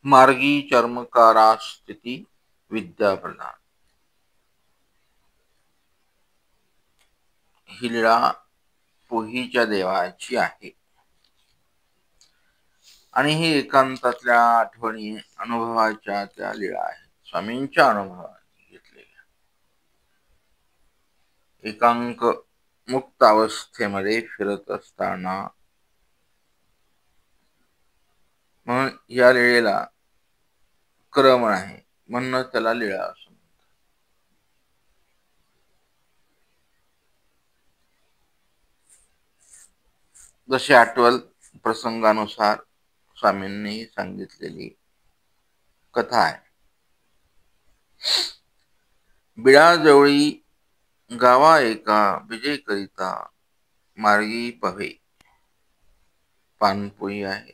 मार्गी चर्मकारा स्थिती विद्या प्रदान. ही लीळा पोहीच्या देवाची आहे आणि ही एकांतातल्या आठवणी अनुभवाच्या त्या लीळा आहेत. स्वामींच्या अनुभवाने घेतलेल्या. एकांक मुक्त अवस्थेमध्ये फिरत असताना म्हणून या लीळेला क्रम आहे, म्हणून त्याला लीळा असं म्हणतात. जशी आठवल प्रसंगानुसार स्वामींनी सांगितलेली कथा आहे. बिळाजवळी गावा एका विजय करिता मार्गी पहे. पानपोई आहे.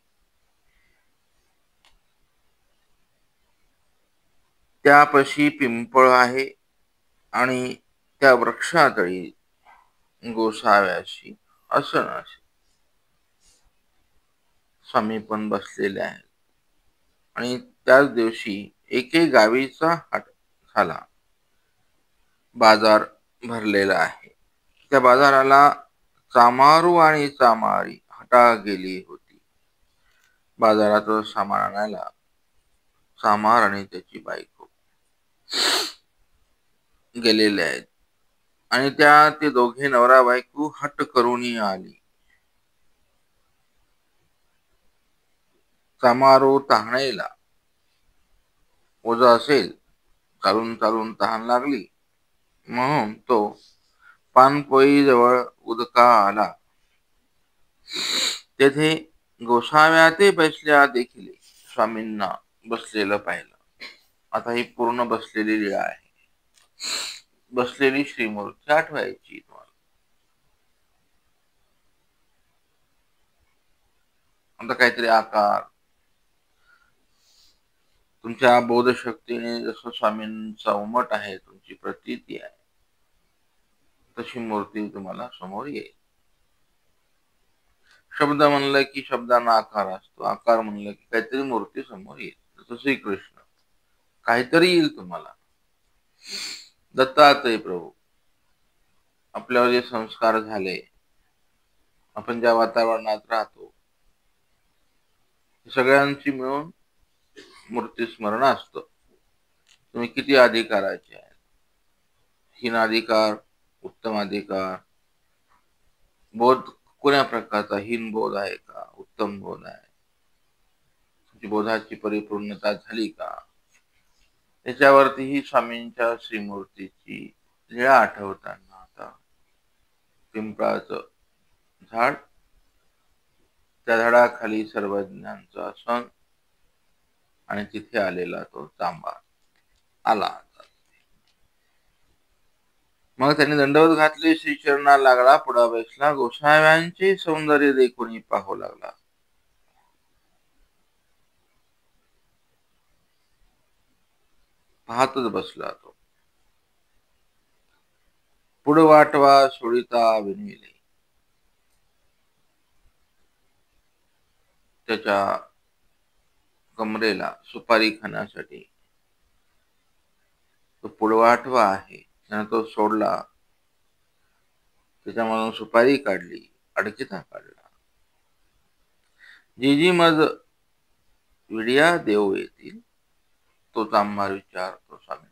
त्यापाशी पिंपळ आहे आणि त्या वृक्षातळी गोसाव्याशी असन असे स्वामी पण बसलेले आहेत. आणि त्याच दिवशी एके गावीचा हाट झाला. बाजार भरलेला आहे. त्या बाजाराला चामारू आणि चामारी हटा गेली होती. बाजारात सामान आणायला चामार आणि त्याची बायको गेलेले आहेत आणि ते दोघे नवरा बायको हट करून आली. चामारो तहानेला ओझा असेल, चालून चालून तहान लागली म्हणून तो पानपोई जवळ उदका आला. तेथे गोसाव्याते बसल्या देखील स्वामींना बसलेलं पाहिलं. आता ही पूर्ण बसलेली लीळा आहे. बसलेली श्रीमूर्ती आठवायची तुम्हाला. आता काहीतरी आकार तुमच्या बोधशक्तीने जसं स्वामींचा उमट आहे, तुमची प्रतीती आहे, तशी मूर्ती तुम्हाला समोर येईल. शब्द म्हणलं की शब्दांना आकार असतो. आकार म्हणलं की काहीतरी मूर्ती समोर येईल. जसं श्रीकृष्ण काहीतरी येईल तुम्हाला. दत्तात्रय प्रभू आपल्यावर जे संस्कार झाले, आपण ज्या वातावरणात राहतो, सगळ्यांची मिळून मूर्ती स्मरण असतं. तुम्ही किती अधिकाराचे आहेत, हीन अधिकार, उत्तम अधिकार, बोध कोण्या प्रकारचा, हीन बोध आहे का, उत्तम बोध आहे, तुमची बोधाची परिपूर्णता झाली का, त्याच्यावरती ही स्वामींच्या श्रीमूर्तीची लीळा आठवताना आता पिंपळाचं झाड, त्या झाडाखाली सर्वज्ञांचा सण आणि तिथे आलेला तो चांबा आला. मग त्यांनी दंडवत घातले, श्रीचरणा लागला, पुढा बसला, गोसाव्यांचे सौंदर्य देखून पाहू लागला. पाहतच बसला तो. पुढ वाटवा सोडिता विनिले. त्याच्या कमरेला सुपारी खाण्यासाठी तो पुढवाटवा आहे, त्याने तो सोडला. त्याच्यामधून सुपारी काढली, अडकिता काढला. जी जी मज विडिया देव येतील, तो चांभार विचारतो स्वामी,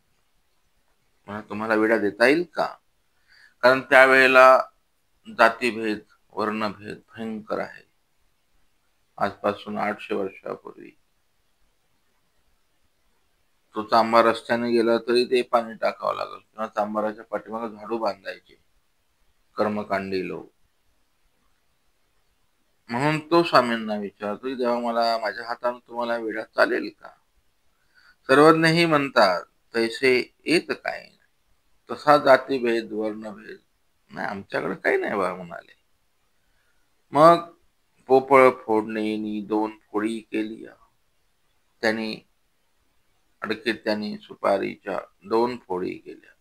म्हणा तुम्हाला विडा देता येईल का? कारण त्यावेळेला जातीभेद, वर्णभेद भयंकर आहे. आजपासून 800 वर्षापूर्वी तो चांभार रस्त्याने गेला तरी ते पाणी टाकावं लागल किंवा चांभाराच्या पाठीमागे झाडू बांधायचे कर्मकांडी लोक. म्हणून तो स्वामींना विचारतो, तेव्हा मला माझ्या हाताने तुम्हाला विडा चालेल का? सर्वज्ञही म्हणतात तैसे येत काय नाही, तसा जातीभेद वर्णभेद नाही, आमच्याकडे काही नाही बा म्हणाले. मग पोपळ फोडणीनी 2 फोडी केल्या. त्यांनी अडकीत त्यांनी सुपारीच्या 2 फोडी केल्या.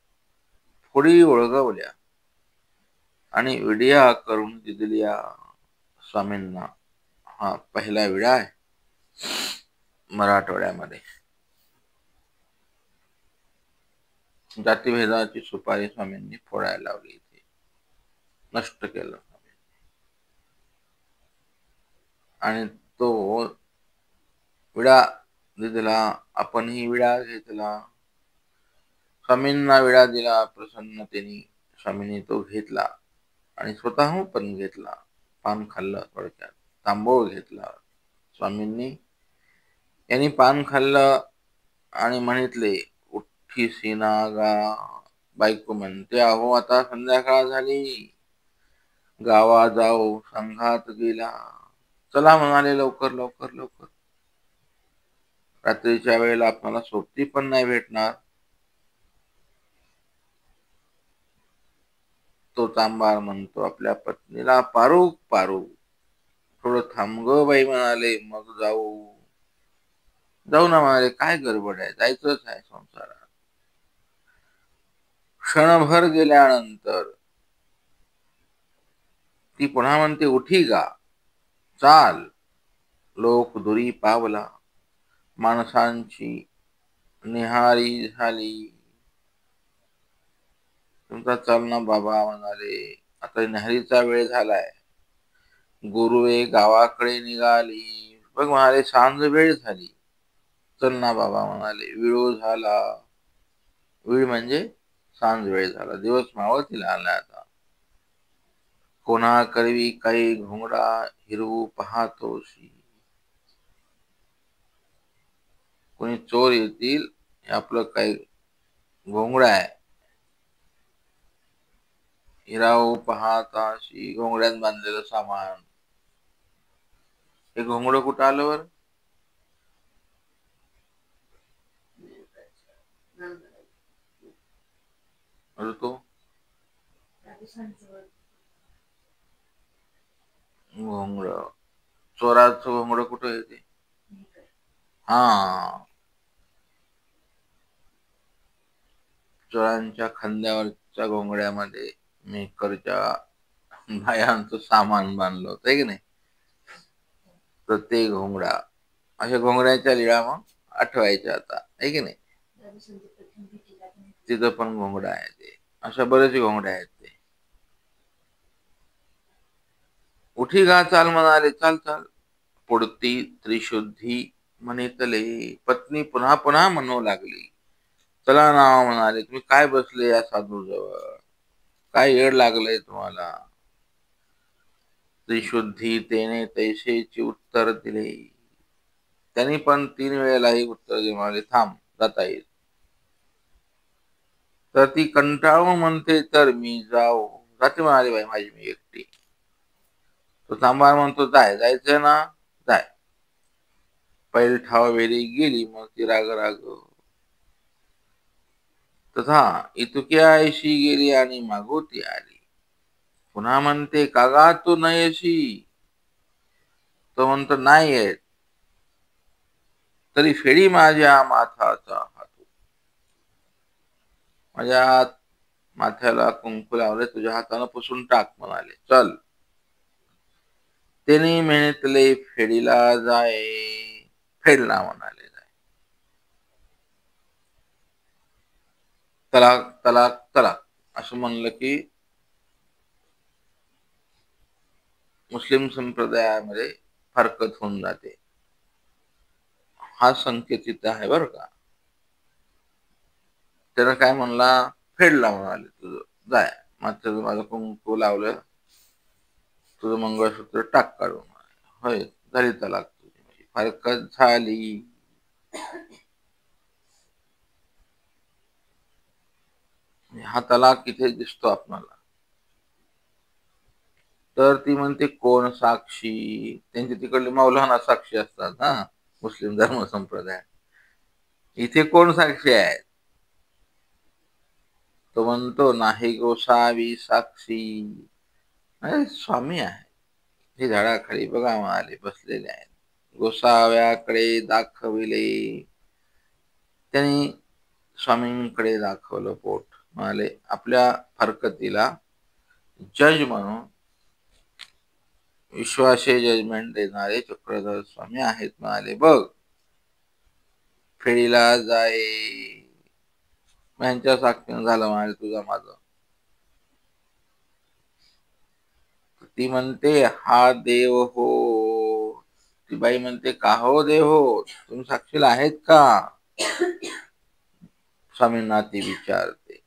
फोडी ओळगवल्या आणि विड्या करून दिल्या स्वामींना. हा पहिला विडा आहे मराठवाड्यामध्ये. जातीभेदाची सुपारी स्वामींनी फोडायला लावली, इथे नष्ट केलं. आणि तो विडा दिला, आपणही विडा घेतला. स्वामींना विडा दिला प्रसन्नतेने. स्वामींनी तो घेतला आणि स्वतःहून पण घेतला. पान खाल्लं, थोडक्यात तांबूळ घेतला स्वामींनी. यांनी पान खाल्लं आणि म्हणितले, उठ्ठी सीना गा. बायको म्हणते, अहो आता संध्याकाळ झाली, गावा जाऊ, संघात गेला. चला म्हणाले, लवकर लवकर लवकर. रात्रीच्या वेळेला आपल्याला सोबती पण नाही भेटणार. तो चांभार म्हणतो आपल्या पत्नीला, पारू पारू, थोडं थांब ग बाई म्हणाले, मग जाऊ. जाऊ ना म्हणाले, काय गडबड आहे, जायचंच आहे संसारात. क्षणभर गेल्यानंतर ती पुन्हा म्हणते, उठी गा, चाल. लोक दुरी पावला, माणसांची निहारी झाली. तुमचा चल ना बाबा म्हणाले, आता न्याहारीचा वेळ झालाय. गुरुवे गावाकडे निघाली. बघ म्हणाले, सांज वेळ झाली. चल ना बाबा म्हणाले, विळू झाला. विळ म्हणजे सांज वेळ झाला, दिवस मावळतीला आला आता. कोणा करवी काही घोंगडा, हिरवू पाहतोशी. कोणी चोर येतील, हे आपलं काही घोंगडा आहे. हिरावू पाहताशी, घोंगड्यात बांधलेलं सामान. हे घोंगडं कुठं आलं वर? तो घोंगड, चोराचं घोंगड कुठं येते? हा, चोरांच्या खांद्यावरच्या घोंगड्यामध्ये मेकरच्या बायांचं सामान बांधलं होतं की नाही, तर ते घोंगडा. अशा घोंगड्याच्या लीळा मग आठवायच्या आता, आहे की नाही. तिथं पण घोंगडा आहे ते. अशा बरेच घोंगडे आहेत ते. उठी गा, चाल म्हणाले, चाल चाल. पुढती त्रिशुद्धी म्हणितले. पत्नी पुन्हा पुन्हा म्हणू लागली, चला ना म्हणाले, तुम्ही काय बसले या साधू जवळ, काय येड लागलंय तुम्हाला. त्रिशुद्धी तेने तैसेची उत्तर दिले. त्यांनी पण 3 वेळेलाही उत्तर दिले, म्हणाले, थांब, जाता येईल. तर ती कंटाळून म्हणते, तर मी जाऊ. जाते म्हणाली, बाई माझी मी एकटी. तो चांभार म्हणतो, जायचंय ना, जाय. पैलठाव वेळी गेली, मग ती राग राग. तथा इतुक्याशी गेली आणि मागोती आली. पुन्हा म्हणते, कागा तू नयशी. तो म्हणतो, नाही येत. तरी फेडी माझ्या माथाचा हातू. माझ्या माथ्याला कुंकू लावले, तुझ्या हातानं पुसून टाक म्हणाले, चल. त्याने मेहनतले फेडीला जाय. फेडला म्हणाले, जाय. तलाक तलाक तलाक असं म्हणलं की मुस्लिम संप्रदायामध्ये हरकत होऊन जाते. हा संकेत इथं आहे बरं का. त्यानं काय म्हणला, फेडला म्हणाले, तुझं जाय, मात्र माझं कुंकू लावलं, तुझं मंगळसूत्र टाक काढून. होय, झाली तलाक तुझी, हरकत झाली. हा तलाक इथे दिसतो आपल्याला. तर ती म्हणते, कोण साक्षी. त्यांची तिकडले मौलाना साक्षी असतात ना, मुस्लिम धर्म संप्रदाय. इथे कोण साक्षी आहे? तो म्हणतो, नाही गोसावी साक्षी. अरे स्वामी आहे. हे झाडाखाली बघा म्हणाले बसलेले आहेत. गोसाव्याकडे दाखविले. त्यांनी स्वामींकडे दाखवलं पोट. म्हणाले आपल्या हरकतीला जज म्हणून विश्वासे जजमेंट देणारे चक्रधर स्वामी आहेत. म्हणाले बघ फेरीला जाय. यांच्या साक्षीनं झालं म्हणाले तुझं माझं. ती म्हणते हा देव हो. ती बाई म्हणते का हो देव हो, तुम्ही साक्षीला आहेत का? स्वामींना ती विचारते.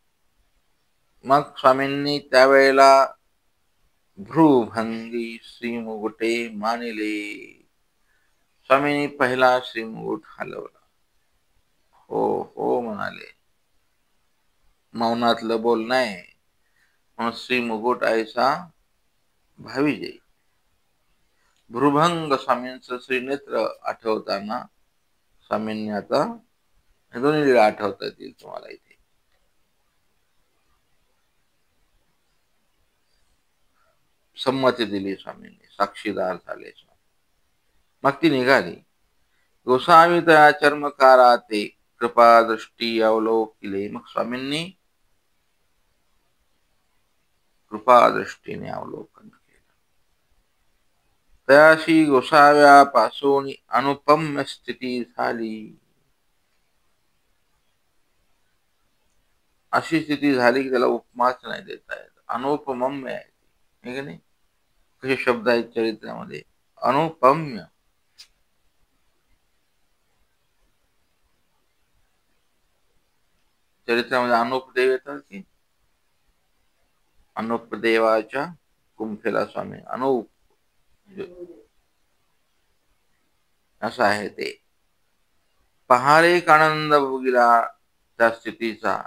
मग स्वामींनी त्यावेळेला भ्रूभंगी श्रीमुकुटे मानिले. स्वामींनी पहिला श्रीमुकुट हलवला. हो हो म्हणाले. मौनातलं बोलणं आहे. मग श्रीमुकुट ऐसा भावी जाई. भ्रूभंग स्वामींचं श्रीनेत्र आठवताना स्वामींनी आता दोन्ही लीळा आठवता येतील तुम्हाला इथे. संमती दिली स्वामींनी, साक्षीदार झाले. मग ती निघाली. गोसावी तया चर्मकारा ते कृपा दृष्टी अवलोकिले. मग स्वामींनी कृपा दृष्टीने अवलोकन केलं. तयाशी गोसाव्यापासून अनुपम्य स्थिती झाली. अशी स्थिती झाली की त्याला उपमाच नाही देता येत. अनुपम्य आहे की नाही. कसे शब्द आहेत चरित्रामध्ये. अनुपम्य. चरित्रामध्ये अनुपदेव येतात की अनुपदेवाच्या कुंभेला स्वामी अनुप असं आहे ते. पहारे आनंद भोगिला त्या स्थितीचा.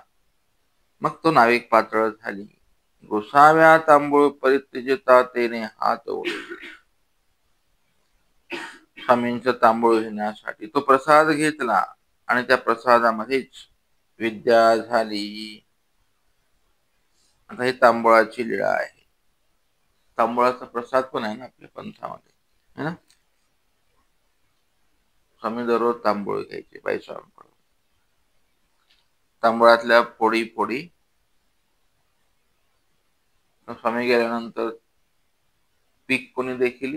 मग तो नाविक पातळ झाली. गोसाव्या तांबूळ परित्यजता तेने हात ओढले. स्वामींचं तांबूळ घेण्यासाठी तो प्रसाद घेतला आणि त्या प्रसादामध्येच विद्या झाली. आता ही तांबूळाची लीळा आहे. तांबूळाचा प्रसाद पण आहे ना आपल्या पंथामध्ये, है ना. स्वामी दररोज तांबूळ घ्यायचे बाईस्वामींकडून. तांबूळातल्या फोडी फोडी स्वामी गेल्यानंतर पीक कोणी देखील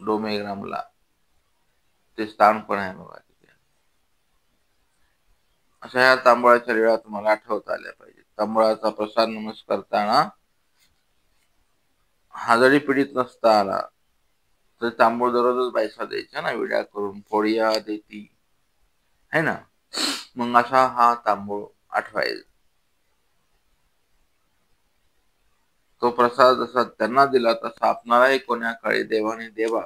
डोमेग्रामला ते स्थान पण आहे बघा तिथे. अशा ह्या तांबूळाच्या लीळा तुम्हाला आठवता आल्या पाहिजे. तांबूळाचा प्रसाद नमस्कारताना हा जरी पीडित नसता आला तर तांबूळ दररोजच बायसा द्यायचा ना, विड्या करून फोडिया देती है ना. मग असा हा तांबूळ आठवायचा. तो प्रसाद जसा त्यांना दिला तसा आपणालाही कोण्या काळी देवाने देवा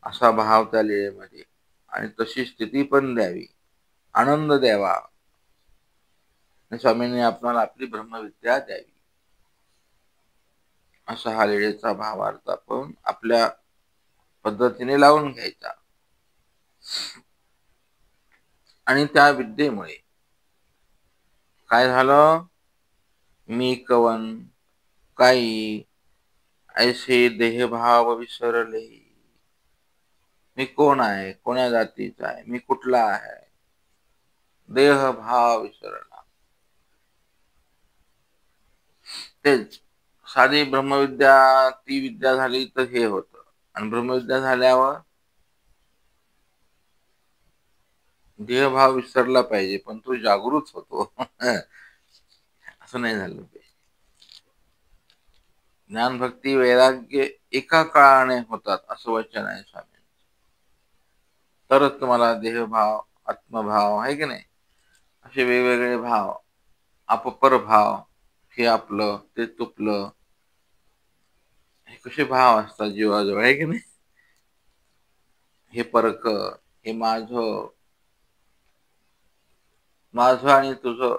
असा भाव त्या लीळेमध्ये. आणि तशी स्थिती पण द्यावी, आनंद द्यावा. स्वामींनी आपणाला आपली ब्रह्मविद्या द्यावी असा हा लीळेचा भावार्थ आपण आपल्या पद्धतीने लावून घ्यायचा. आणि त्या विद्येमुळे काय झालं. मी कवन काही ऐसे देहभाव विसरले. मी कोण आहे, कोण्या जातीचा आहे, मी कुठला आहे, देहभाव विसरला. तेच साधी ब्रह्मविद्या ती विद्या झाली तर हे होतं. आणि ब्रह्मविद्या झाल्यावर देहभाव विसरला पाहिजे पण तो जागृत होतो. असं नाही झालं पाहिजे. ज्ञान भक्ती वैराग्य एका काळाने होतात असं वचन आहे स्वामी. तरच तुम्हाला देहभाव आत्मभाव आहे की नाही असे वेगवेगळे भाव, अपपर भाव, हे आपलं ते तुपलं, हे कसे भाव असतात जीवाजवळ आहे की नाही. हे परक, हे माझं माझं आणि तुझं.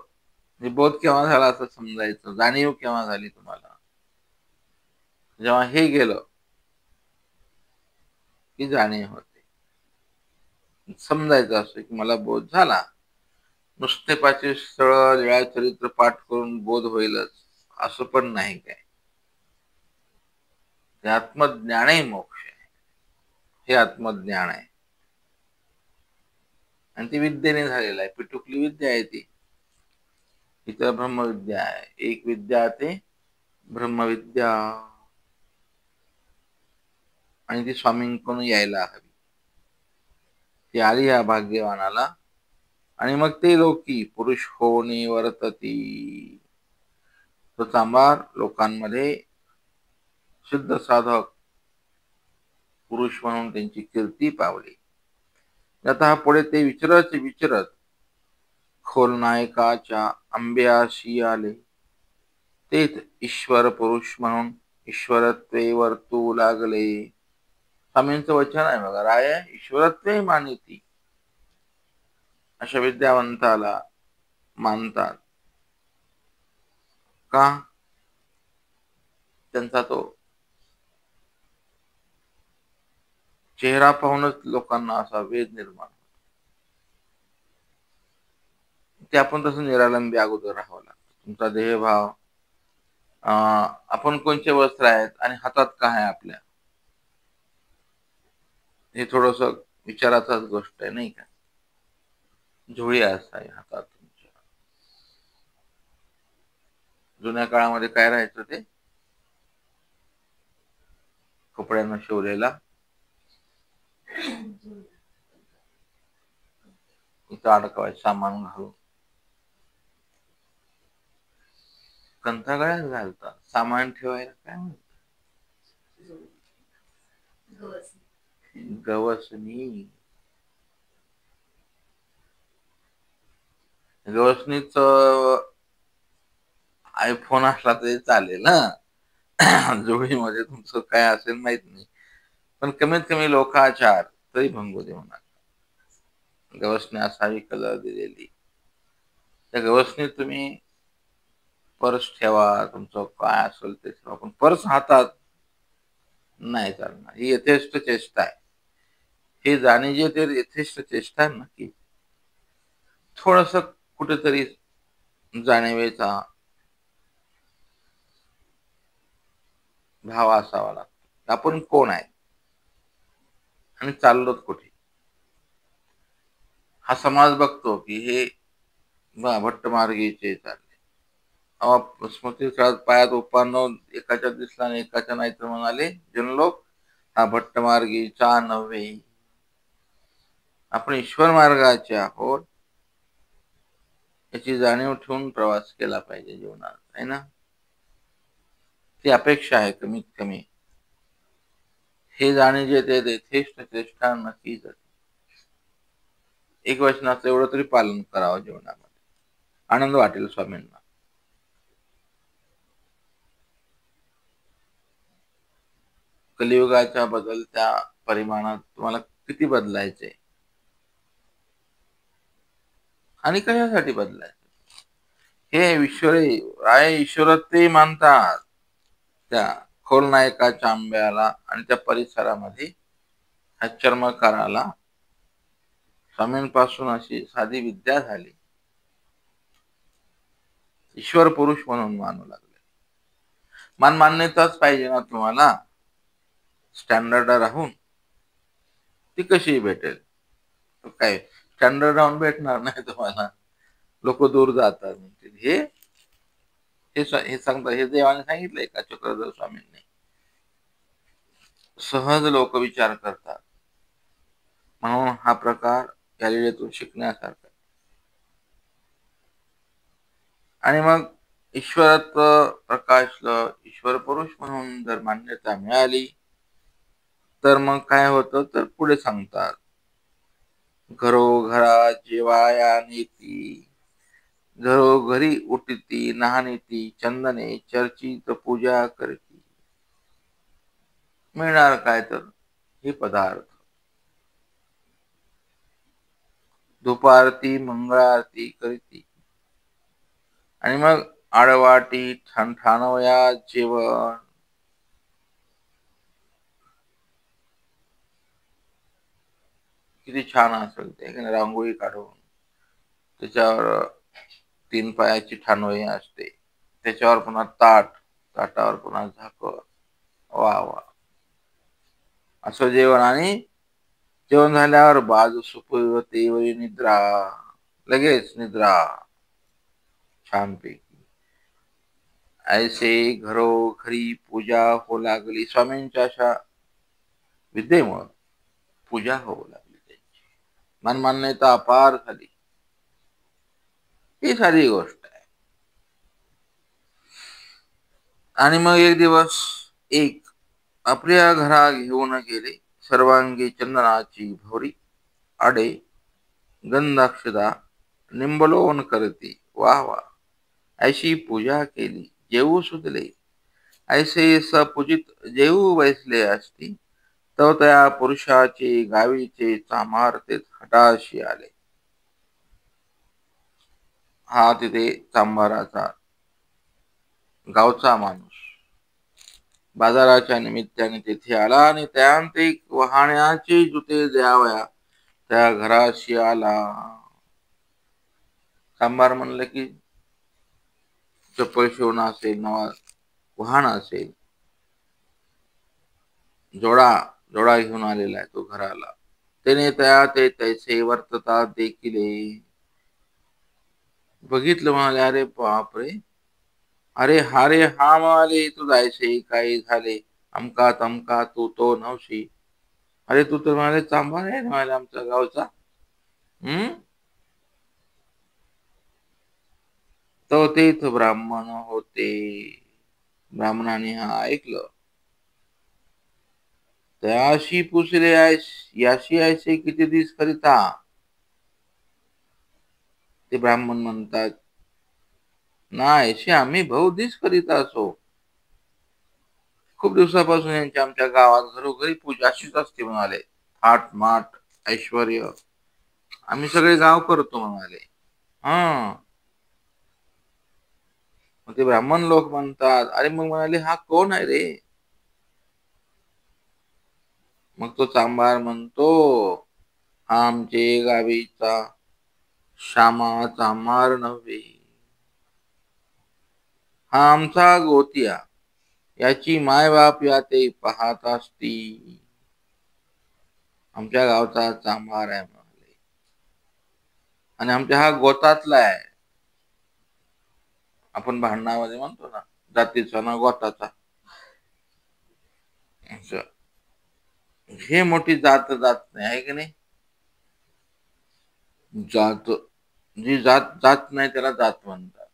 हे बोध केव्हा झाला असं समजायचं. जाणीव केव्हा झाली तुम्हाला, जेव्हा हे गेलं की जाणीव होते. समजायचं असं की मला बोध झाला. नुसते 5 स्थळ लीळा चरित्र पाठ करून बोध होईलच असं पण नाही काय. ते आत्मज्ञानही मोक्ष आहे. हे आत्मज्ञान आहे आणि ती विद्येने झालेलं आहे. पिटुकली विद्या आहे ती. इतर ब्रह्मविद्या आहे. एक विद्या ते ब्रह्मविद्या आणि ती स्वामींकडून यायला हवी. ती आली या भाग्यवानाला आणि मग ते लोकी पुरुष होणे वर्तती. तो चांभार लोकांमध्ये शुद्ध साधक पुरुष म्हणून त्यांची कीर्ती पावली. आता पुढे ते विचरत खोलनायकाच्या आंब्याशी आले. तेच ईश्वर पुरुष म्हणून ईश्वरत्वे वर्तू लागले. स्वामींचं वचन आहे बघा, राय ईश्वरत्वे मानिती. अशा विद्यावंताला मानतात का? त्यांचा तो चेहरा पाहूनच लोकांना असा वेद निर्माण. ते आपण तसं निरालंबी अगोदर राहावं लागतं. तुमचा देहभाव, आपण कोणते वस्त्र आहेत आणि हातात काय आहे आपल्या, हे थोडस विचाराचाच गोष्ट आहे नाही का. झोळी असाय हातात तुमच्या. जुन्या काळामध्ये काय राहायचं ते कपड्यांना शिवलेला इथं अडकवायचं सामान घालून. कंथागळ्यात घालतात सामान ठेवायला. काय म्हणतात? गवसणी. गवसणीच आयफोन असला तरी चालेल ना. जोडीमध्ये तुमचं काय असेल माहित नाही, पण कमीत कमी लोकाचार तरी भंगू देऊ नका. गवसणी असावी कलर दिलेली. त्या गवसणीत तुम्ही पर्स ठेवा, तुमचं काय असेल ते ठेवा, पण पर्स हातात नाही चालणार. ही यथेष्ट चेष्टा आहे. हे जाणे जे ते यथेष्ट चेष्टा आहे ना, की थोडस कुठेतरी जाणीवेचा भाव असावा लागतो. आपण कोण आहे आणि चाललोत कुठे. हा समाज बघतो की हे भट्टमार्गीचे चालले. स्मृती काळात पायात उपान एकाच्या दिसला आणि एकाच्या नाही तर म्हणाले जनलोक हा भट्टमार्गीचा नव्हे. आपण ईश्वर मार्गाचे आहोत याची जाणीव ठेवून प्रवास केला पाहिजे जीवनात, आहे ना. ती अपेक्षा आहे कमीत कमी. हे जाणे जे ते यथेष्ट चेष्टा नक्कीच. एक वचनाचं एवढं तरी पालन करावं जीवनामध्ये. आनंद वाटेल स्वामींना. कलियुगाच्या बदलत्या परिमाणात तुम्हाला किती बदलायचे आणि कशासाठी बदलायचे, हे राय ईश्वरत्वे मानतात. त्या खोलनायकाच्या आंब्याला आणि त्या परिसरामध्ये ह्या चर्मकाराला स्वामींपासून अशी साधी विद्या झाली. ईश्वर पुरुष म्हणून मानू लागले. मान्यताच पाहिजे ना तुम्हाला स्टँडर्ड राहून. ती कशी भेटेल? काय स्टँडर्ड राहून भेटणार नाही तुम्हाला. लोक दूर जातात. हे हे सांगतात, हे देवाने सांगितलंय का चक्रधर स्वामींनी. सहज लोक विचार करतात म्हणून हा प्रकार या लीळेतून शिकण्यासारखा. आणि मग ईश्वरत्व प्रकाशलं, ईश्वर पुरुष म्हणून जर मान्यता मिळाली तर मग काय होतं तर पुढे सांगतात, घरोघरा जेवाया नेती, घरोघरी उठती नाहनीती, चंदने चर्चित पूजा करती. मिळणार काय तर हे पदार्थ. धूपारती मंगळारती करीती आणि मग आडवाटी ठणठणवया जेवण. किती छान असेल ते, रांगोळी काढून त्याच्यावर 3 पायाची ठाणोई असते, त्याच्यावर पुन्हा ताटावर पुन्हा झाकण, वा वा. असं जेवण, आणि जेवण झाल्यावर बाजू सुपवतेवरी निद्रा, लगेच निद्रा छानपैकी. ऐसे घरोघरी पूजा होऊ लागली. स्वामींच्या अशा विद्येमुळं पूजा होऊ लागली त्यांची. मनमान्यता अपार झाली. ही सारी गोष्ट आहे. आणि मग एक दिवस एक आपल्या घरा घेऊन गेले सर्वांगी चंदनाची भोवरी, आडे गंधाक्षदा निंबलोन करती. वा वा. ऐशी पूजा केली जेऊ सुदले. ऐसे सपूजित जेऊ बैसले असती, तव त्या पुरुषाचे गावीचे चामार ते हटाशी आले. हा तिथे चांभाराचा गावचा माणूस बाजाराच्या निमित्ताने तेथे आला, आणि त्यात एक वहाण्याचे जुते द्यावया त्या घराशी आला. चांभार म्हणलं की चप्पल शिवणं असेल, नवा वाहन असेल, जोडा जोडा घेऊन आलेला आहे तो घराला. त्याने त्या ते तैसे वर्तता देखील बघितलं, म्हणाले अरे बापरे, अरे हा रे हा, म्हणाले तू जायचे काही झाले, अमका तमका तू तो नवशी. अरे तू तर म्हणाले चांभार आहे म्हणाले आमच्या गावचा. हम्म. तो ते इथं ब्राह्मण होते. ब्राह्मणाने हा ऐकलं. त्याशी पुसले याशी ऐसे किती दिस करिता. ते ब्राह्मण म्हणतात, नाही आम्ही बहुदिस करीत असो. खूप दिवसापासून यांच्या आमच्या गावात घरोघरी पूजा अशीच असते म्हणाले. थाट माट ऐश्वर आम्ही सगळे गाव करतो म्हणाले. हा. मग ते ब्राह्मण लोक म्हणतात, अरे मग म्हणाले हा कोण आहे रे. मग तो चांभार म्हणतो, हा आमचे गावीचा श्यामा चांभार नव्हे, हा आमचा गोतिया, याची मायबाप या ते पाहत असती. आमच्या गावचा चांभार आहे म्हणाले, आणि आमच्या हा गोतातला आहे. आपण भांडणामध्ये म्हणतो ना, जातीचा ना गोताचा. हे मोठी जात जात नाही आहे की नाही. जात, जी जात जात नाही त्याला जात म्हणतात.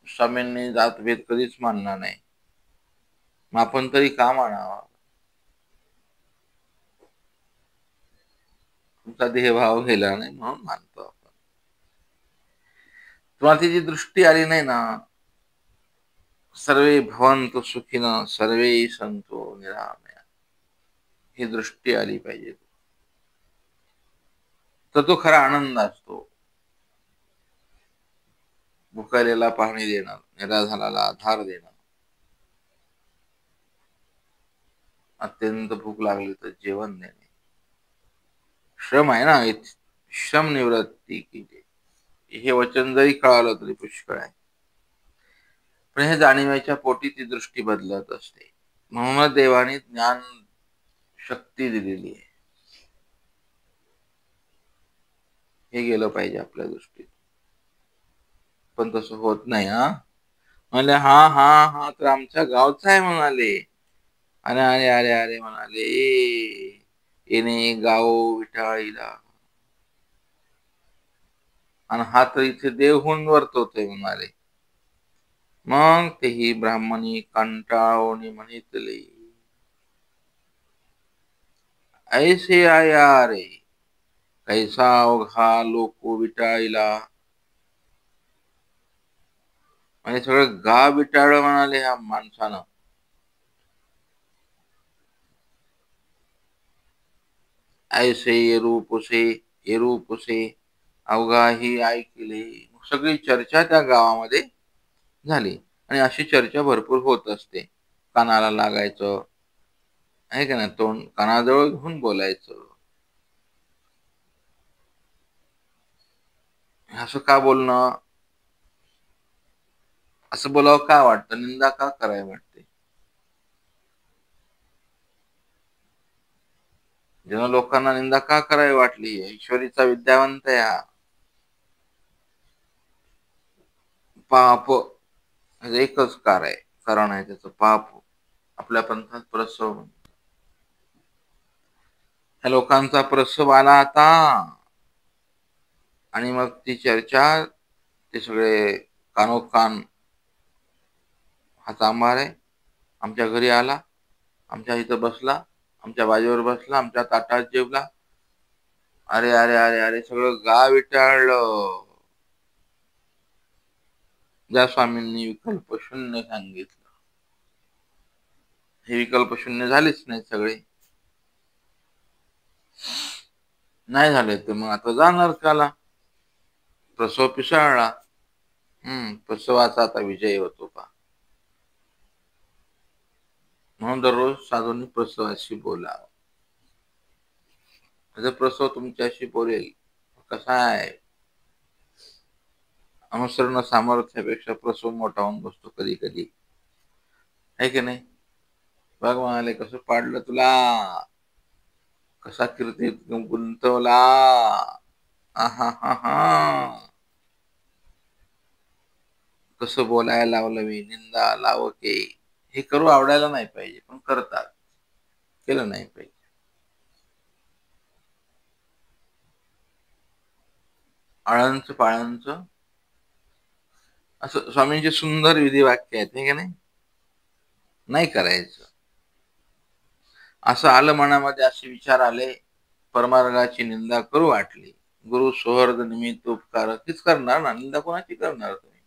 स्वामींनी जातभेद कधीच मानला नाही. मग आपण तरी का मानावा. तुमचा देहभाव गेला नाही म्हणून मानतो आपण. तुम्हाला तिची दृष्टी आली नाही ना. सर्वे भवंतु सुखिनः सर्वे संतो निरामया, ही दृष्टी आली पाहिजे. तर तो खरा आनंद असतो. भुकायलेला पाणी देणं, निराधाराला आधार देणं, अत्यंत भूक लागली तर जेवण देणे, श्रम आहे ना. श्रम निवृत्ती केली, हे वचन जरी कळालं तरी पुष्कळ आहे. पण हे जाणीवेच्या पोटी ती दृष्टी बदलत असते. म्हणूनच देवाने ज्ञान शक्ती दिलेली आहे. हे गेलं पाहिजे आपल्या दृष्टीत. पण तसं होत नाही. हा म्हणले हा हा हा तर आमच्या गावचा आहे म्हणाले. अरे अरे अरे अरे म्हणाले, येणे गाव विटाळीला, आणि हा तर इथे देव होऊन वर्तवतोय म्हणाले. मग तेही ब्राह्मणी कंटाळून म्हणितले, ऐसे आया रे कैसा अवघा लोक विटाळीला. म्हणजे सगळं गाव विटाळ म्हणाले ह्या माणसानं. ऐसे येरूपुसे अवघा ही ऐकले. सगळी चर्चा त्या गावामध्ये झाली, आणि अशी चर्चा भरपूर होत असते. कानाला लागायचं आहे का ना, तोंड कानाजवळ घेऊन बोलायचं. असं का बोलणं, असं बोलावं का वाटतं, निंदा का करायला वाटते. जेव्हा लोकांना निंदा का करावी वाटली? ईश्वरीचा विद्यावंत आहे हा. पाप एकच कारण आहे त्याचं, पाप. आपल्या पंथात प्रसव. ह्या लोकांचा प्रसव आला आता, आणि मग ती चर्चा, ते सगळे कानोकान हा चांभार आहे. आमच्या घरी आला, आमच्या इथं बसला, आमच्या बाजीवर बसला, आमच्या ताटात जेवला. अरे अरे अरे अरे, सगळं गाव विटाळलं. ज्या स्वामींनी विकल्प शून्य सांगितलं, हे विकल्प शून्य झालेच नाही सगळे. नाही झाले तर मग आता जाणार काला. प्रसव पिसाळला. प्रसवाचा आता विजय होतो का? म्हणून दररोज साधूंनी प्रसवाशी बोलावं. प्रसव तुमच्याशी बोलेल. कसा आहे? अनुसरण सामर्थ्यापेक्षा प्रसव मोठा होऊन बसतो कधी कधी, आहे की नाही? बघ म्हणाले, कसं पाडलं तुला, कसा कीर्तीत गुंतवला. आहा हा हा, कसं बोलायला लावलं मी, निंदा लावके. हे करू आवडायला नाही पाहिजे, पण करतात. केलं नाही पाहिजे. आळंच पाळंच असं स्वामींचे सुंदर विधी वाक्य आहेत, हे की नाही? नाही करायचं. असं आलं मनामध्ये, असे विचार आले, परमार्गाची निंदा करू वाटली, गुरु सोहर्द निमित्त उपकार तीच करणार ना, निंदा कोणाची करणार तुम्ही?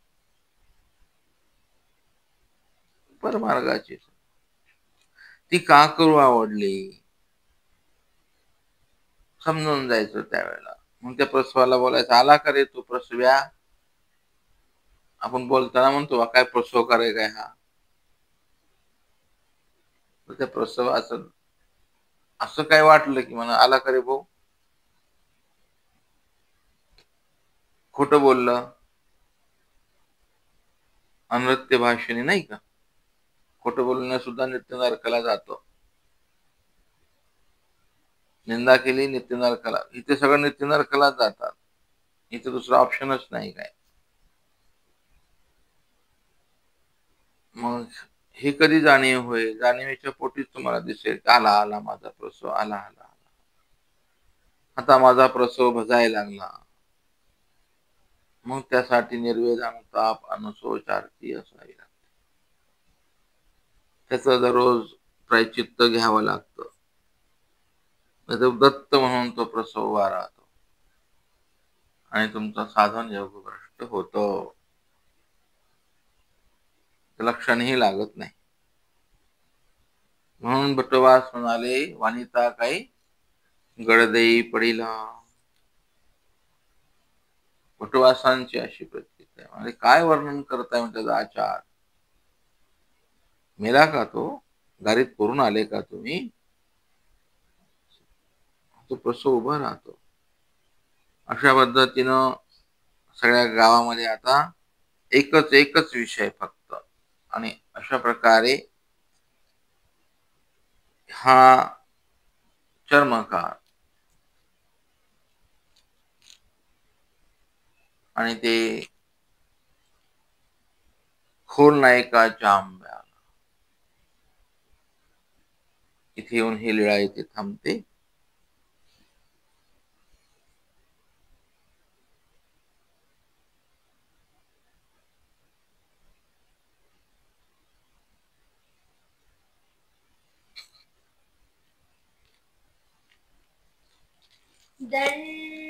परमार्गाची. ती का करू आवडली समजून जायचं त्यावेळेला. मग त्या प्रसवाला बोलायचं, आला का रे तू प्रसव्या? आपण बोलताना म्हणतो, काय प्रसव करे काय हा? तर त्या प्रसव असं काय वाटलं की म्हणा, आला का रे भाऊ? खोटं बोललं, अनृत्य भाषेने, नाही का? खोटं बोलण्यास सुद्धा नित्य नरकाला जातो. निंदा केली नित्य नरकाला. इथे सगळं नित्य नरकाला जातात. इथे दुसरा ऑप्शनच नाही काय. मग हे कधी जाणीव होईल? जाणीवेच्या पोटीच तुम्हाला दिसेल, आला आला माझा प्रसव, आला आला. आता माझा प्रसव भजायला लागला. मग त्यासाठी निर्वेद, अनुताप, अनुशोच आरती असावी लागते. त्याचं दररोज प्रायचित्त घ्यावं लागतं. दत्त म्हणून तो प्रसव उभा राहतो आणि तुमचं साधन योगभ्रष्ट होतं. लक्षणही लागत नाही. म्हणून बटवास म्हणाले, वानिता काही गडदेई पडिला. बटवासांची अशी प्रतीक आहे. म्हणजे काय वर्णन करताय म्हणजे त्याचा आचार? मेला का तो? गाडीत करून आले का तुम्ही? तो प्रसव उभा राहतो. अशा पद्धतीनं सगळ्या गावामध्ये आता एकच विषय फक्त, आणि अशा प्रकारे हा चर्मकार आणि ते खोल नायकाच्या आंब्या, इथे येऊन ही लीळा इथे थांबते. दंड